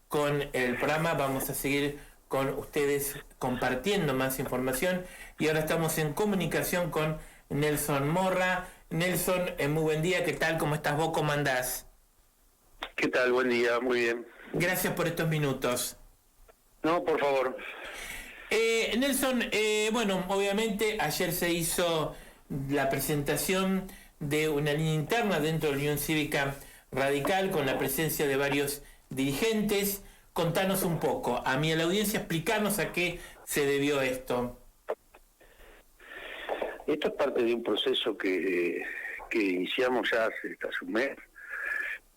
Con el programa, vamos a seguir con ustedes compartiendo más información y ahora estamos en comunicación con Nelson Morra. Nelson, muy buen día, ¿qué tal? ¿Cómo estás vos? ¿Cómo andás? ¿Qué tal? Buen día, muy bien. Gracias por estos minutos. No, por favor. Nelson, bueno, obviamente ayer se hizo la presentación de una línea interna dentro de la Unión Cívica Radical con la presencia de varios dirigentes. Contanos un poco, a mí a la audiencia, explicarnos a qué se debió esto. Esto es parte de un proceso que iniciamos ya hace un mes,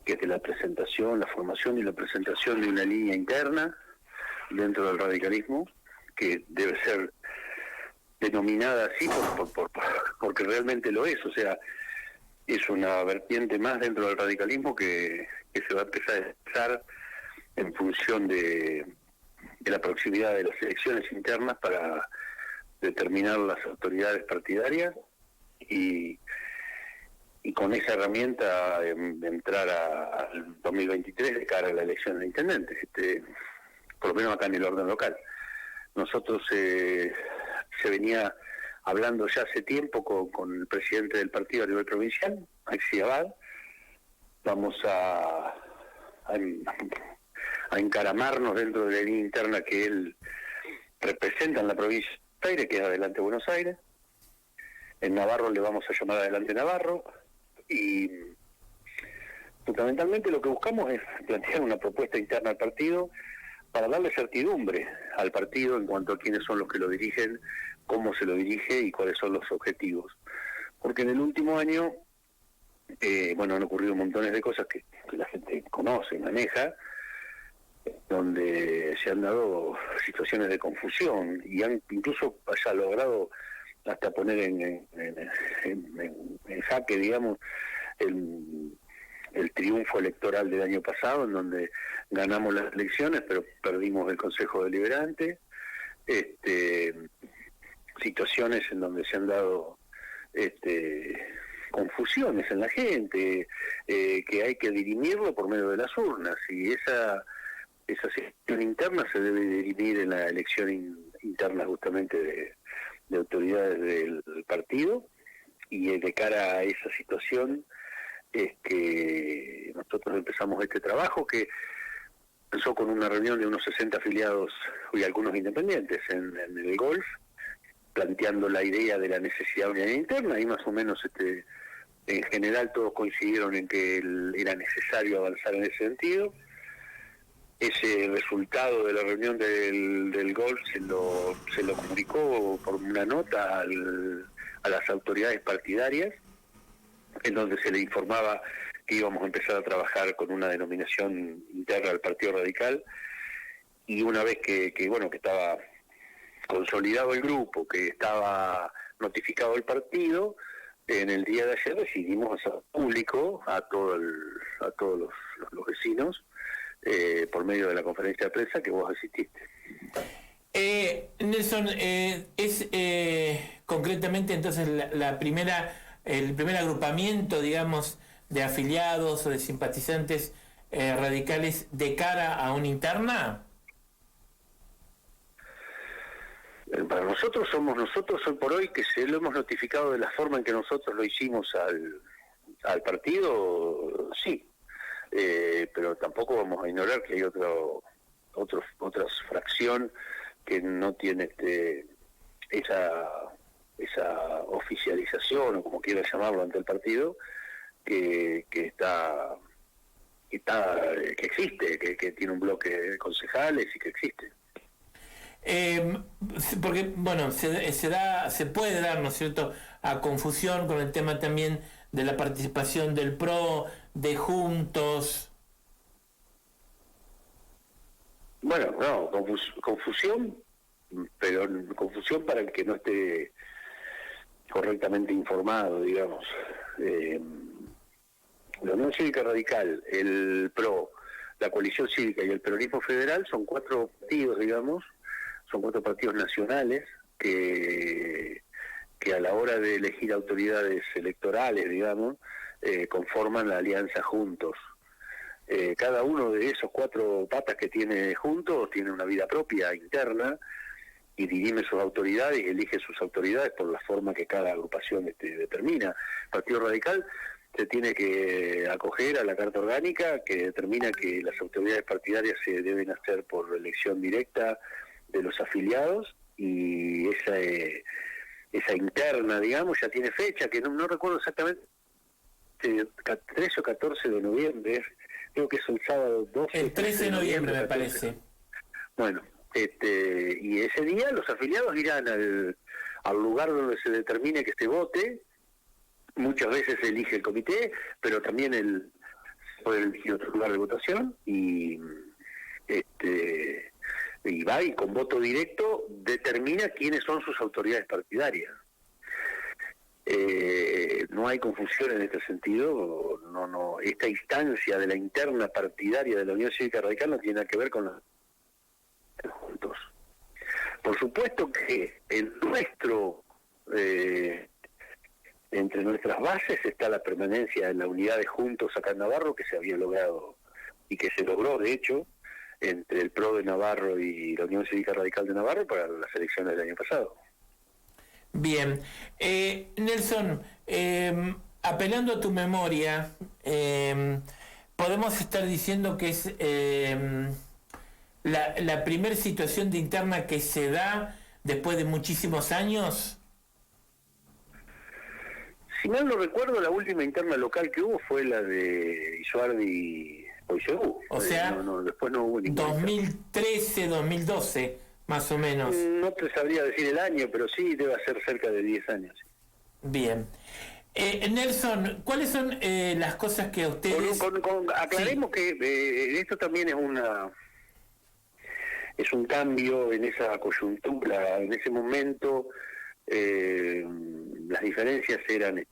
que es de la presentación, la formación y la presentación de una línea interna dentro del radicalismo, que debe ser denominada así porque realmente lo es, o sea, es una vertiente más dentro del radicalismo que se va a empezar a expresar en función de la proximidad de las elecciones internas para determinar las autoridades partidarias y con esa herramienta entrar al 2023 de cara a la elección de intendentes, por lo menos acá en el orden local. Nosotros se venía hablando ya hace tiempo con el presidente del partido a nivel provincial, Maxi Abad. Vamos a encaramarnos dentro de la línea interna que él representa en la provincia de Buenos Aires, que es Adelante Buenos Aires. En Navarro le vamos a llamar Adelante Navarro, y fundamentalmente lo que buscamos es plantear una propuesta interna al partido para darle certidumbre al partido en cuanto a quiénes son los que lo dirigen, cómo se lo dirige y cuáles son los objetivos. Porque en el último año, han ocurrido montones de cosas que la gente conoce y maneja, donde se han dado situaciones de confusión y han incluso haya logrado hasta poner en jaque, digamos, el triunfo electoral del año pasado, en donde ganamos las elecciones pero perdimos el Consejo Deliberante, situaciones en donde se han dado confusiones en la gente, que hay que dirimirlo por medio de las urnas, y esa situación interna se debe dirimir en la elección interna justamente de autoridades del partido, y de cara a esa situación es que nosotros empezamos este trabajo que empezó con una reunión de unos 60 afiliados y algunos independientes en el golf, planteando la idea de la necesidad de unidad interna, y más o menos en general todos coincidieron en que era necesario avanzar en ese sentido. Ese resultado de la reunión del golf se lo comunicó por una nota a las autoridades partidarias, en donde se le informaba que íbamos a empezar a trabajar con una denominación interna del Partido Radical, y una vez que estaba consolidado el grupo, que estaba notificado el partido, en el día de ayer decidimos hacer público a todos los vecinos, por medio de la conferencia de prensa que vos asististe. Nelson, es concretamente entonces el primer agrupamiento, digamos, de afiliados o de simpatizantes radicales de cara a una interna. Para nosotros somos nosotros hoy por hoy, que se lo hemos notificado de la forma en que nosotros lo hicimos al partido, sí. Pero tampoco vamos a ignorar que hay otra fracción que no tiene esa oficialización, o como quiera llamarlo, ante el partido, que existe, que tiene un bloque de concejales y que existe. Porque, bueno, se puede dar, ¿no es cierto?, a confusión con el tema también de la participación del PRO, de Juntos. Bueno, no, confusión, pero confusión para el que no esté correctamente informado, digamos. La Unión Cívica Radical, el PRO, la Coalición Cívica y el Peronismo Federal son 4 partidos, digamos, son 4 partidos nacionales que a la hora de elegir autoridades electorales, digamos, conforman la alianza Juntos. Cada uno de esos 4 patas que tiene juntos tiene una vida propia, interna, y dirime sus autoridades y elige sus autoridades por la forma que cada agrupación determina. El Partido Radical se tiene que acoger a la Carta Orgánica que determina que las autoridades partidarias se deben hacer por elección directa de los afiliados, y esa interna, digamos, ya tiene fecha, que no recuerdo exactamente, 13 o 14 de noviembre, creo que es el sábado 12. El 13 de noviembre, me parece. Bueno, y ese día los afiliados irán al lugar donde se determine que se vote. Muchas veces se elige el comité, pero también se puede elegir otro lugar de votación, y va, y con voto directo determina quiénes son sus autoridades partidarias. No hay confusión en este sentido. No, esta instancia de la interna partidaria de la Unión Cívica Radical no tiene nada que ver con los juntos. Por supuesto que entre nuestras bases está la permanencia en la unidad de Juntos acá en Navarro, que se había logrado y que se logró, de hecho, entre el PRO de Navarro y la Unión Cívica Radical de Navarro para las elecciones del año pasado. Bien. Nelson, apelando a tu memoria, podemos estar diciendo que es la primera situación de interna que se da después de muchísimos años. Si mal no recuerdo, la última interna local que hubo fue la de Isuardi Poisegú. O sea, después no hubo ninguna. 2013, 2012, más o menos. No te sabría decir el año, pero sí debe ser cerca de 10 años. Bien. Nelson, ¿cuáles son las cosas que a ustedes... Aclaremos que esto también es un cambio en esa coyuntura. En ese momento las diferencias eran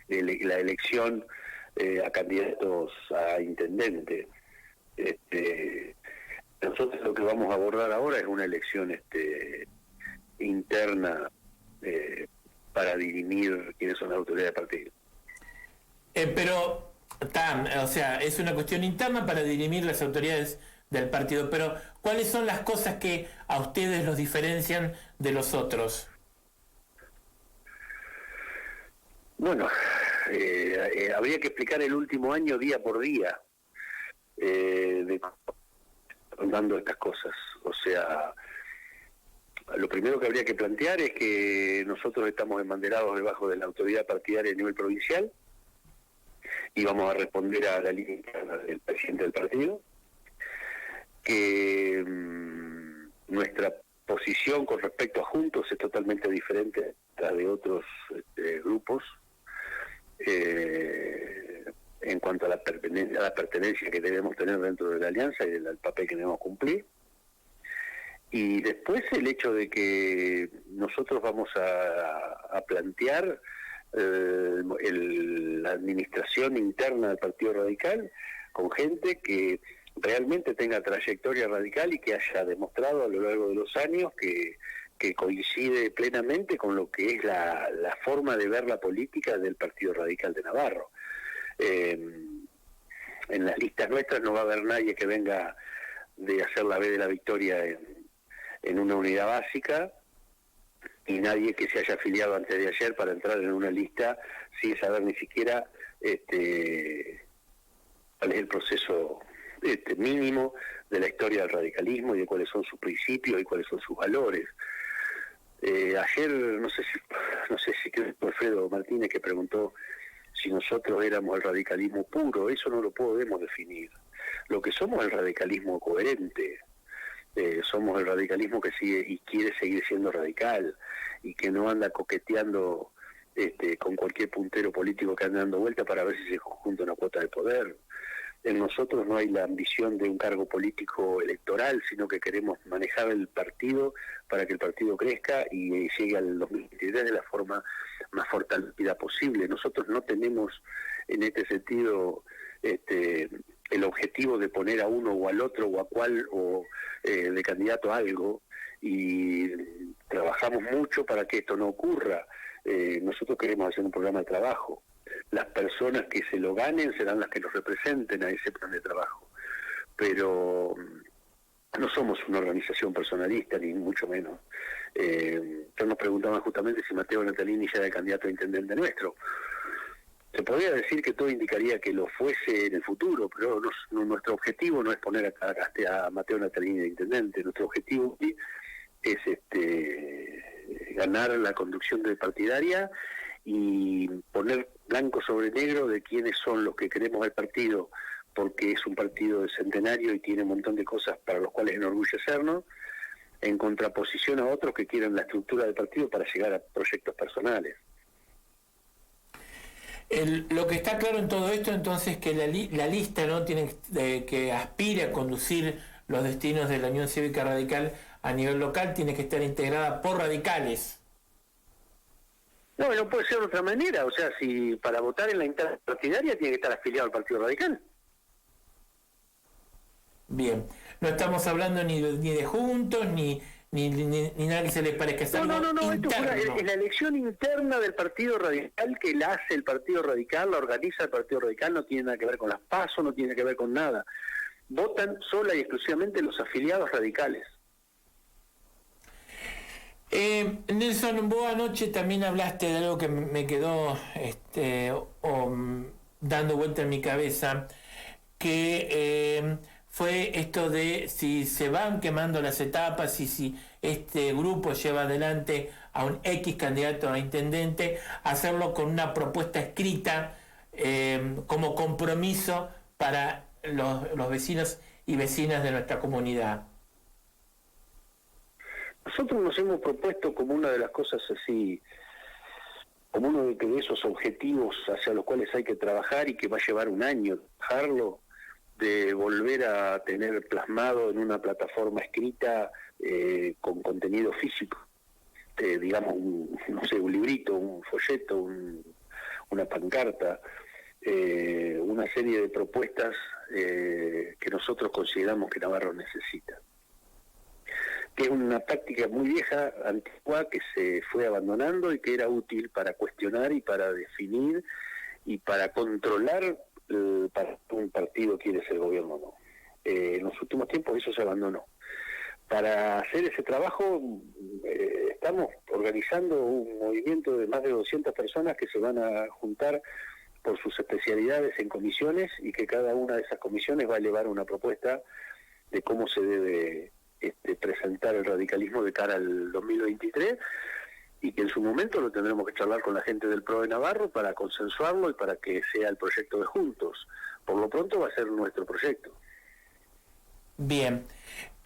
la elección a candidatos a intendente. Nosotros lo que vamos a abordar ahora es una elección interna para dirimir quiénes son las autoridades del partido. Pero, o sea, es una cuestión interna para dirimir las autoridades del partido, pero ¿cuáles son las cosas que a ustedes los diferencian de los otros? Bueno, habría que explicar el último año día por día, dando estas cosas. O sea, lo primero que habría que plantear es que nosotros estamos embanderados debajo de la autoridad partidaria a nivel provincial y vamos a responder a la línea interna del presidente del partido, que nuestra posición con respecto a Juntos es totalmente diferente a la de otros grupos en cuanto a la pertenencia que debemos tener dentro de la alianza y del papel que debemos cumplir. Y después el hecho de que nosotros vamos a plantear la administración interna del Partido Radical con gente que realmente tenga trayectoria radical y que haya demostrado a lo largo de los años que coincide plenamente con lo que es la forma de ver la política del Partido Radical de Navarro. En las listas nuestras no va a haber nadie que venga de hacer la B de la victoria en una unidad básica, y nadie que se haya afiliado antes de ayer para entrar en una lista sin saber ni siquiera cuál es el proceso mínimo de la historia del radicalismo y de cuáles son sus principios y cuáles son sus valores. Ayer, no sé si creo que fue Alfredo Martínez que preguntó si nosotros éramos el radicalismo puro. Eso no lo podemos definir. Lo que somos es el radicalismo coherente. Somos el radicalismo que sigue y quiere seguir siendo radical y que no anda coqueteando con cualquier puntero político que ande dando vuelta para ver si se junta una cuota de poder. En nosotros no hay la ambición de un cargo político electoral, sino que queremos manejar el partido para que el partido crezca y llegue al 2023 de la forma más fortalecida posible. Nosotros no tenemos en este sentido el objetivo de poner a uno o al otro o a cual o de candidato a algo, y trabajamos mucho para que esto no ocurra. Nosotros queremos hacer un programa de trabajo. las personas que se lo ganen serán las que nos representen a ese plan de trabajo. Pero no somos una organización personalista, ni mucho menos. Yo nos preguntaba justamente si Matteo Natalini ya era el candidato a intendente nuestro. Se podría decir que todo indicaría que lo fuese en el futuro, pero nuestro objetivo no es poner a Matteo Natalini de intendente. Nuestro objetivo es ganar la conducción de partidaria y poner blanco sobre negro de quiénes son los que queremos al partido, porque es un partido de centenario y tiene un montón de cosas para los cuales enorgullecernos, en contraposición a otros que quieren la estructura del partido para llegar a proyectos personales. Lo que está claro en todo esto entonces es que la lista no tiene que aspire a conducir los destinos de la Unión Cívica Radical a nivel local, tiene que estar integrada por radicales. No, no puede ser de otra manera. O sea, si para votar en la interna partidaria tiene que estar afiliado al Partido Radical. Bien, no estamos hablando ni de juntos, ni nada que se les parezca. Es algo interno. Es la elección interna del Partido Radical que la hace el Partido Radical, la organiza el Partido Radical, no tiene nada que ver con las PASO, no tiene que ver con nada. Votan sola y exclusivamente los afiliados radicales. Nelson, vos anoche también hablaste de algo que me quedó dando vuelta en mi cabeza, que fue esto de si se van quemando las etapas y si este grupo lleva adelante a un X candidato a intendente, hacerlo con una propuesta escrita como compromiso para los vecinos y vecinas de nuestra comunidad. Nosotros nos hemos propuesto como una de las cosas así, como uno de esos objetivos hacia los cuales hay que trabajar y que va a llevar un año trabajarlo, de volver a tener plasmado en una plataforma escrita con contenido físico, digamos, un librito, un folleto, una pancarta, una serie de propuestas que nosotros consideramos que Navarro necesita. Que es una práctica muy vieja, antigua, que se fue abandonando y que era útil para cuestionar y para definir y para controlar para un partido quiere ser gobierno o no. En los últimos tiempos eso se abandonó. Para hacer ese trabajo estamos organizando un movimiento de más de 200 personas que se van a juntar por sus especialidades en comisiones y que cada una de esas comisiones va a elevar una propuesta de cómo se debe presentar el radicalismo de cara al 2023 y que en su momento lo tendremos que charlar con la gente del PRO de Navarro para consensuarlo y para que sea el proyecto de Juntos. Por lo pronto va a ser nuestro proyecto. Bien.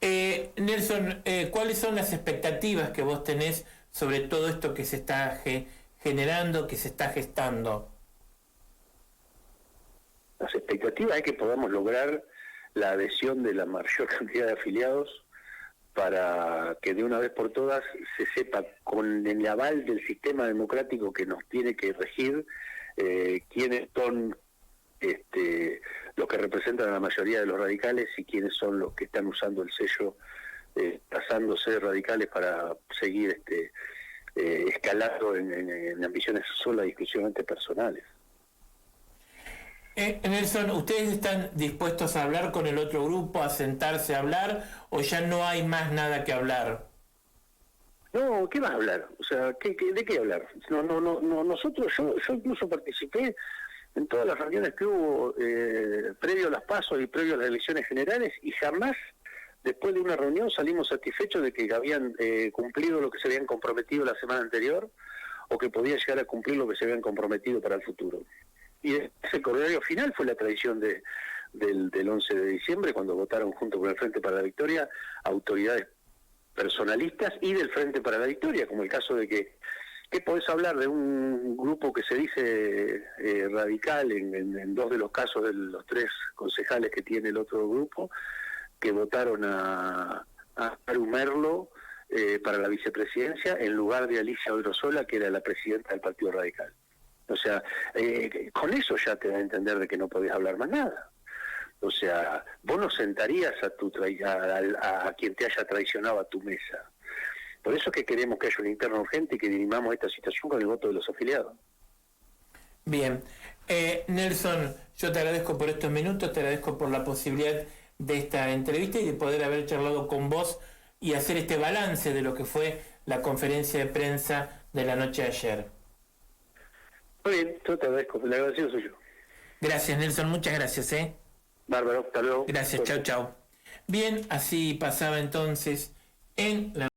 Nelson, ¿cuáles son las expectativas que vos tenés sobre todo esto que se está generando, que se está gestando? Las expectativas es que podamos lograr la adhesión de la mayor cantidad de afiliados para que de una vez por todas se sepa, con el aval del sistema democrático que nos tiene que regir, quiénes son los que representan a la mayoría de los radicales y quiénes son los que están usando el sello, pasándose radicales para seguir escalando en ambiciones solas y exclusivamente personales. Nelson, ¿ustedes están dispuestos a hablar con el otro grupo, a sentarse a hablar, o ya no hay más nada que hablar? No, ¿qué vas a hablar? O sea, ¿de qué hablar? No, nosotros, yo incluso participé en todas las reuniones que hubo previo a las PASO y previo a las elecciones generales y jamás, después de una reunión, salimos satisfechos de que habían cumplido lo que se habían comprometido la semana anterior o que podían llegar a cumplir lo que se habían comprometido para el futuro. Y ese corolario final fue la traición del 11 de diciembre, cuando votaron junto con el Frente para la Victoria autoridades personalistas y del Frente para la Victoria, como el caso de que podés hablar de un grupo que se dice radical en dos de los casos de los tres concejales que tiene el otro grupo, que votaron a Maru Merlo para la vicepresidencia en lugar de Alicia Odrosola, que era la presidenta del Partido Radical. O sea, con eso ya te da a entender de que no podés hablar más nada. O sea, vos no sentarías a quien te haya traicionado a tu mesa. Por eso es que queremos que haya una interna urgente y que dirimamos esta situación con el voto de los afiliados. Bien. Nelson, yo te agradezco por estos minutos, te agradezco por la posibilidad de esta entrevista y de poder haber charlado con vos y hacer este balance de lo que fue la conferencia de prensa de la noche de ayer. Muy bien, yo te agradezco, el agradecido soy yo. Gracias, Nelson, muchas gracias. Bárbaro, hasta luego. Gracias, chau, chau. Bien, así pasaba entonces en la